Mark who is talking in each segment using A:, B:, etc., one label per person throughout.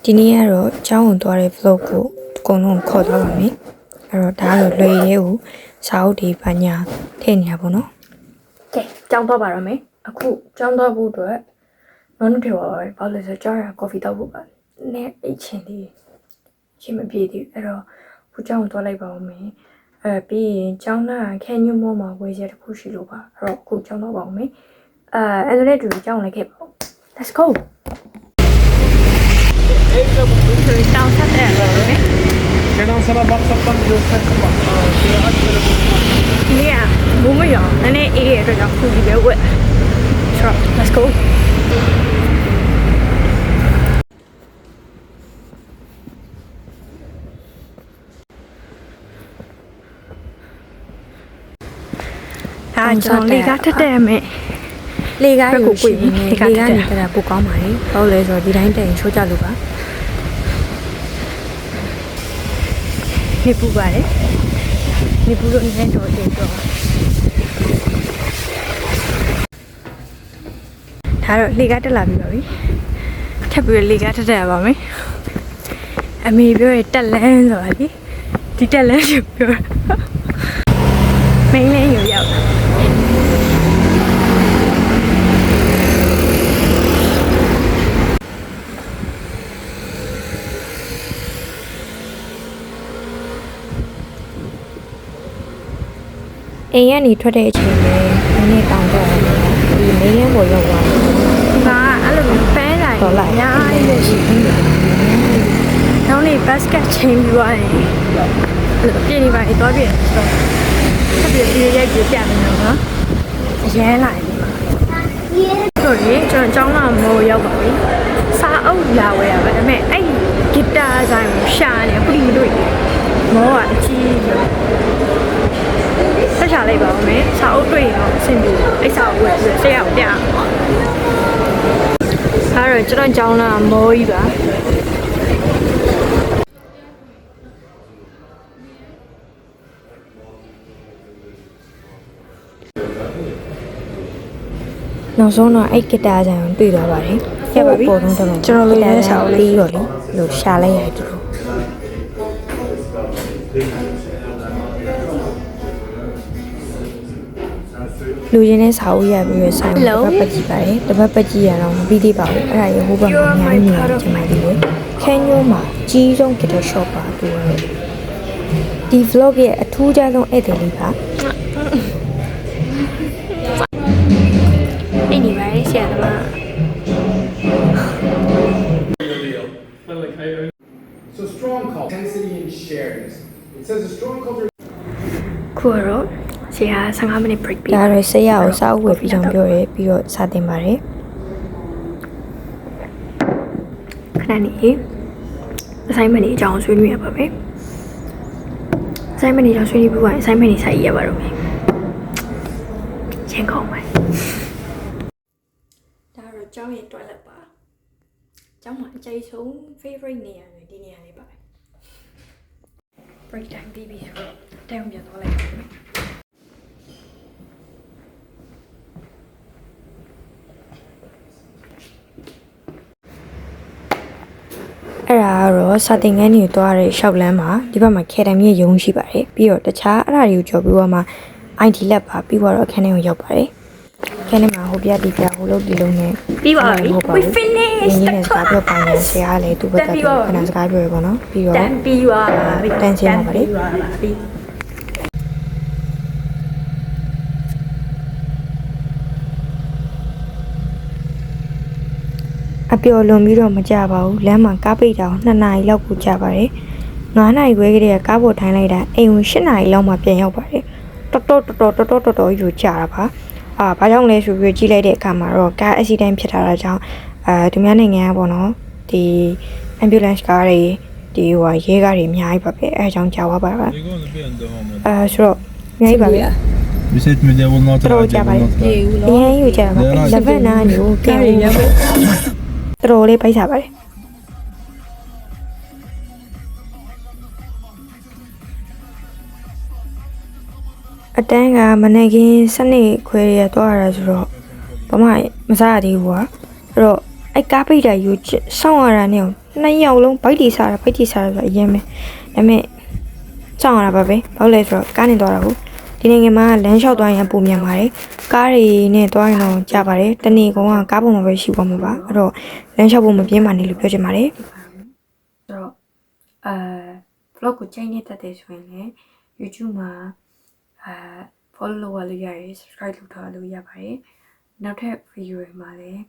A: ဒီနေ့ကတော့အကြောင်းဝင်သွားတဲ့ vlog ကိုအကုန်လုံးခေါ်သွားပါမယ်အဲ့တော့ဒါကတော့လွယ်ရဲကိုစာအုပ်တွေပညာထည့်နေတာပေါ့နော်ကဲအကြောင်းသွားပါတော့မယ်အခုအကြောင်းသွားဖို့အတွက်နော်တို့ထည့်ပါပါဘာလို့လဲဆိုတော့ကြားရ coffee တောက်ဖို့ပါနဲ့အိတ်ချင်သေးချင်းမပြေသေးအဲ့တော့ခုအကြောင်းသွားလိုက်ပါဦးမယ်ပြီးရင်ကျောင်းသားခန်းညွှန်းမောမှာဝယ်ချက်တစ်ခုရှိလို့ပါအဲ့တော့အခုကျောင်းသွားပါဦးမယ်အဲ့ဒါနဲ့တူကျောင်းလိုက်ခဲ့ပါဦး let's go တောင်းဆက်တယ်လို့လေကျွန်တော်ဆက်ပါဆက်ပါလို့ဆက်ပါဒီကဘုံမရောနည်းနည်းအေးရတဲ့အတွက်ကြောင့်ခုဒီပဲဝက် Sure let's go အားကြောင့်လေကားထက်တဲ့မယ်လေကားကိုကိုနေလေကားနေတာပိုကောင်းပါလေဟုတ်လဲဆိုတော့ဒီတိုင်းတိုင်ချိုးကြလို့ပါနေပူပါတယ်နေပူလို့နေတော့တင်တော့ဒါတော့လေကားတက်လာပြီပါပြီထပ်ပြီးလေကားတက်ရပါမယ်အမေပြောရတက်လန်းဆိုတာလေဒီတက်လန်းကိုပြောမိန်းလေးကိုရောက်အိမ်ကနေထွက်တဲ့အချိန်မှာနည်းနည်းတောင်းတော့တယ်ဒီမင်းရင်းပေါ်ရောက်သွားတယ်။ဒါအဲ့လိုမျိုးဖဲတိုင်းအများကြီးလို့ရှိတယ်။နောက်နေ့ဘတ်စကတ်ချိန်ပြီးသွားရင်ပြေးနေပါတော့ပြည့်ဆိုတော့ပြေးရိုက်ပြပြမယ်နော်။အရန်လာတယ်။ဆိုရင်ကျွန်တော်ကျောင်းလာမိုးရောက်ပါပြီ။စာအုပ်လာဝယ်ရပါဒါပေမဲ့အဲ့ဂီတာဆိုင်ကိုရှာနေခုဒီတွေ့မောကအကြီးဆက်ချလိုက်ပါဦးမယ်စာအုပ်တွေ့ရင်တော့အဆင်ပြေအဲ့စာအုပ်ဝယ်ပြီးဆက်ရအောင်ပြအဲ့တော့ကျွန်တော်ကျောင်းလာမိုးကြီးပါနောက်ဆုံးတော့အဲ့ဂီတာဆိုင်ကိုတွေ့သွားပါတယ်ရပါပြီပေါ်တော့ကျွန်တော်လေးလည်းစာအုပ်လေးရောလေလို့ရှာလိုက်ရတယ်သူလူရင်းနဲ့စာအုပ်ရပြီးရဆိုင်တစ်ပတ်ပတ်ကြည့်ပါတယ်တစ်ပတ်ပတ်ကြည့်ရတော့မပြီးသေးပါဘူးအဲ့ဒါရေဟိုဘက်မှာအများကြီးနေချင်ပါသေးတယ်ခန်းညိုးမှာကြီးဆုံး guitar shop ပါသူကဒီ vlog ရဲ့အထူးခြားဆုံးဧည့်သည်လေးပါအဲ့ဒီပါရဲ့ဆရာသမား
B: So strong culture, intensity and sharedness. It says a strong culture.
A: ခုတော့ဆရာ15မိနစ် break ပေးဒါရဆရာကိုစာအုပ်ဝယ်ပြီးကြောင်းပြောရဲပြီးတော့စာတင်ပါတယ်ခဏနေassignment တွေအကြောင်းဆွေးနွေးရပါမယ်assignment တွေအကြောင်းဆွေးနွေးပြီးရင် assignment တွေစာရေးရပါတော့မယ်ချင်းကောင်းပါဒါတော့ကျောင်းရဲ့ toilet ပါကျောင်းမှာအကြိုက်ဆုံး favorite နေရာတွေဒီနေရာလေးပါ break time ပြီးပြီဆိုတော့တဲအောင်ပြန်သွားလိုက်ပါမယ်အဲ့ဒါကတော့စာတင်ခန်းကြီးသွားတဲ့ရှောက်လန်းမှာဒီဘက်မှာခေတ္တမြေရုံးရှိပါတယ်ပြီးတော့တခြားအဲ့ဒါတွေကိုကြော်ပြီးတော့မှ ID lab ပါပြီးတော့ခန်းထဲကိုရောက်ပါတယ်ခန်းထဲမှာဟိုပြဒီပြဟိုလုံးဒီလုံးနဲ့ပြီးပါပြီ we finish ဒီနေ့စကားပြောပါရင်ဆရာလည်းသူ့ဘက်ကခဏစကားပြောရပါတော့ပြီးတော့တန်ပြီးပါပြီတန်ရှင်းပါပါတယ်အပျော်လွန်ပြီးတော့မကြပါဘူးလမ်းမှာကားပိတ်တာကို2နာရီလောက်ကိုကြာပါတယ်9နာရီခွဲကလေးကကားပေါ်ထိုင်လိုက်တာအိမ်ဝင်10နာရီလောက်မှပြန်ရောက်ပါတယ်တော်တော်ယူကြာတာပါဘာကြောင့်လဲဆိုပြီးကြည့်လိုက်တဲ့အခါမှာတော့ကား accident ဖြစ်တာကြောင့်သူများနိုင်ငံကပေါ့နော်ဒီ ambulance ကားတွေဒီဟိုရဲကားတွေအများကြီးပါပဲအဲအကြောင်းကြာသွားပါဆိုတော့အများကြီးပါပဲ
C: Висеть меня вон на траве.
A: အရင်ယူကြတာပါလက်ဖက်နားနေကိုပြန်ရပါတော်လေးပိုက်စားပါတယ်အတန်းကမနေ့ကစနေခွဲရတော့ရဆိုတော့ဘာမှမစားရသေးဘူးကွာအဲ့တော့အဲ့ အဲ့ကားပိတ်တာယူစောင့်ရတာနဲ့နှစ်ယောက်လုံးဘိုက်တီစားတာဆိုအရင်ပဲဒါပေမဲ့စောင့်ရတာပါပဲဘာလို့လဲဆိုတော့ကားနေသွားတာကိုဒီနိုင်ငံမှာလမ်းလျှောက်သွားရင်ပုံမြန်ပါတယ်ကားတွေနဲ့သွားရင်တော့ကြပါတယ်တနေ့ကောင်ကကားပေါ်မှာပဲရှိသွားမှာပါအဲ့တော့လမ်းလျှောက်ဖို့မပြင်းပါနဲ့လို့ပြောချင်ပါတယ်ဆိုတော့vlog ကိုချိန်နေတတ်တယ်ဆိုရင်လည်း YouTube မှာfollow လုပ်ရလို့ရတယ် subscribe လုပ်ထားလို့ရပါတယ်နောက်ထပ် video တွေမှာလည်း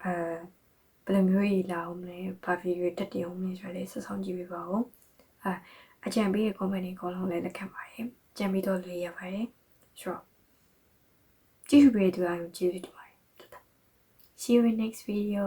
A: ဘယ်လိုမျိုးကြီးလာအောင်လဲဘာ video တက်တင်အောင်လဲဆိုတော့ဆက်ဆောင်ကြည့်ပေးပါဦးအကြံပေးတဲ့ comment တွေအကုန်လုံးလည်းလက်ခံပါတယ်ကြံပြီးတော့လေးရပါတယ်ဆိုတော့ကြည့်ရှုပေးတဲ့သူအားလုံးကျေးဇူးတင်ပါတယ် See you in next video